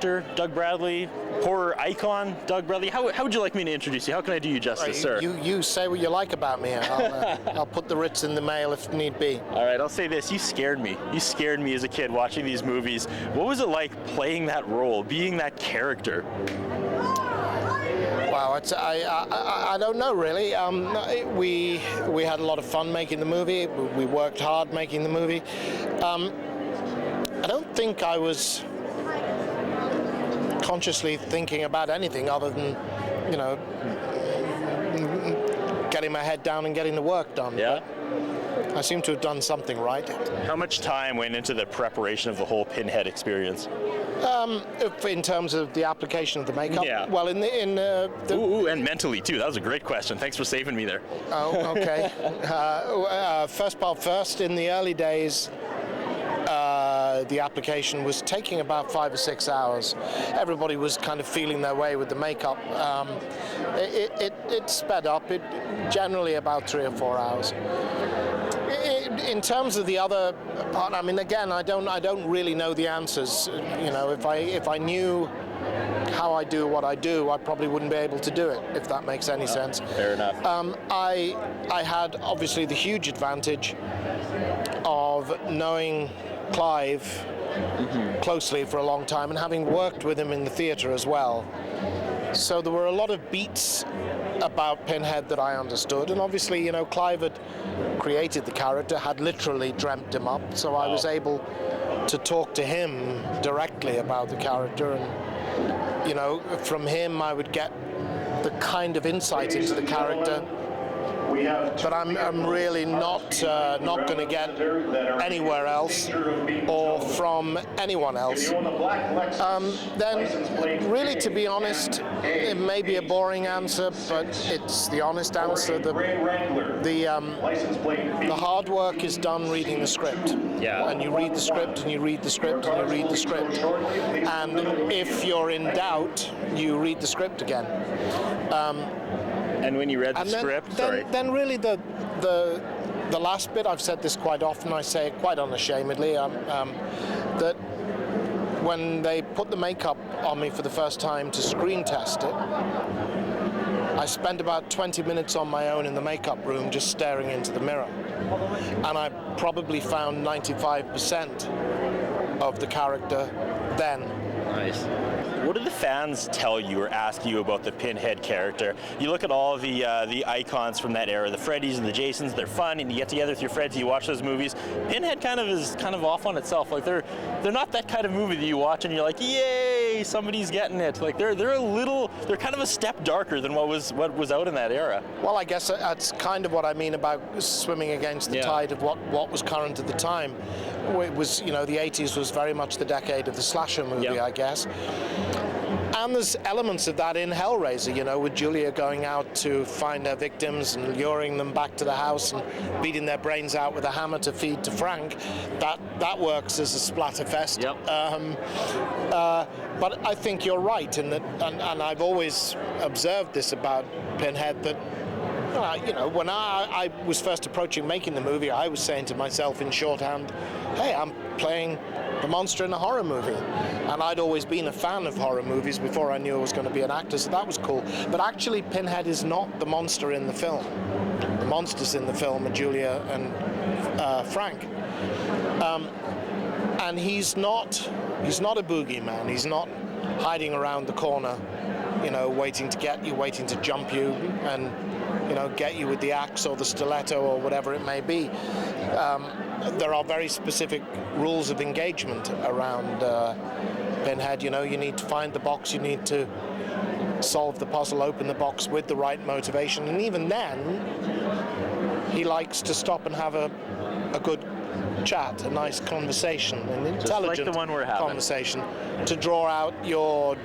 actor, Doug Bradley, horror icon, Doug Bradley. How would you like me to introduce you? How can I do you justice, sir? You say what you like about me. I'll put the writs in the mail if need be. All right, I'll say this. You scared me. You scared me as a kid watching these movies. What was it like playing that role, being that character? Wow, I don't know really. We had a lot of fun making the movie. We worked hard making the movie. I don't think I was consciously thinking about anything other than, you know, getting my head down and getting the work done. Yeah. But I seem to have done something right. How much time went into the preparation of the whole Pinhead experience? In terms of the application of the makeup? Yeah. Well, Ooh, and mentally too. That was a great question. Thanks for saving me there. Oh, okay. First part first. In the early days, the application was taking about 5 or 6 hours. Everybody was kind of feeling their way with the makeup. It sped up. It generally about 3 or 4 hours. In terms of the other part, I mean, again, I don't really know the answers. You know, if I knew how I do what I do, I probably wouldn't be able to do it, if that makes any sense. Fair enough. I had obviously the huge advantage of knowing Clive closely for a long time and having worked with him in the theatre as well. So there were a lot of beats about Pinhead that I understood, and obviously, you know, Clive had created the character, had literally dreamt him up, so I was able to talk to him directly about the character, and, you know, from him I would get the kind of insight into the character that I'm really not going to get anywhere else or from anyone else. Then, really, to be honest, it may be a boring answer, but it's the honest answer. The hard work is done reading the script. Yeah. And you read the script, and you read the script, and you read the script. And if you're in doubt, you read the script again. And when you read the script, then really the last bit, I've said this quite often, I say it quite unashamedly, that when they put the makeup on me for the first time to screen test it, I spent about 20 minutes on my own in the makeup room just staring into the mirror. And I probably found 95% of the character then. Nice. What do the fans tell you or ask you about the Pinhead character? You look at all the icons from that era, the Freddys and the Jasons. They're fun, and you get together with your friends, you watch those movies. Pinhead is kind of off on itself. Like they're not that kind of movie that you watch and you're like, yay, somebody's getting it. Like they're kind of a step darker than what was out in that era. Well, I guess that's kind of what I mean about swimming against the tide of what was current at the time. It was, you know, the 80s was very much the decade of the slasher movie, I guess. And there's elements of that in Hellraiser, you know, with Julia going out to find her victims and luring them back to the house and beating their brains out with a hammer to feed to Frank. That works as a splatterfest. Yep. But I think you're right in that, and I've always observed this about Pinhead, that you know, when I was first approaching making the movie, I was saying to myself in shorthand, hey, I'm playing the monster in a horror movie. And I'd always been a fan of horror movies before I knew I was going to be an actor, so that was cool. But actually, Pinhead is not the monster in the film. The monsters in the film are Julia and Frank. And he's not a boogeyman. He's not hiding around the corner, you know, waiting to get you, waiting to jump you, and, you know, get you with the axe or the stiletto or whatever it may be. There are very specific rules of engagement around Pinhead. You know, you need to find the box, you need to solve the puzzle, open the box with the right motivation, and even then, he likes to stop and have a good chat, a nice conversation, an intelligent like the one we're having. conversation, to draw out your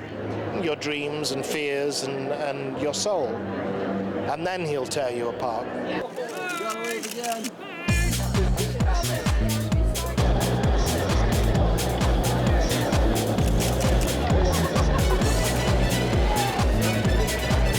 dreams and fears and your soul, and then he'll tear you apart. You gotta wave again.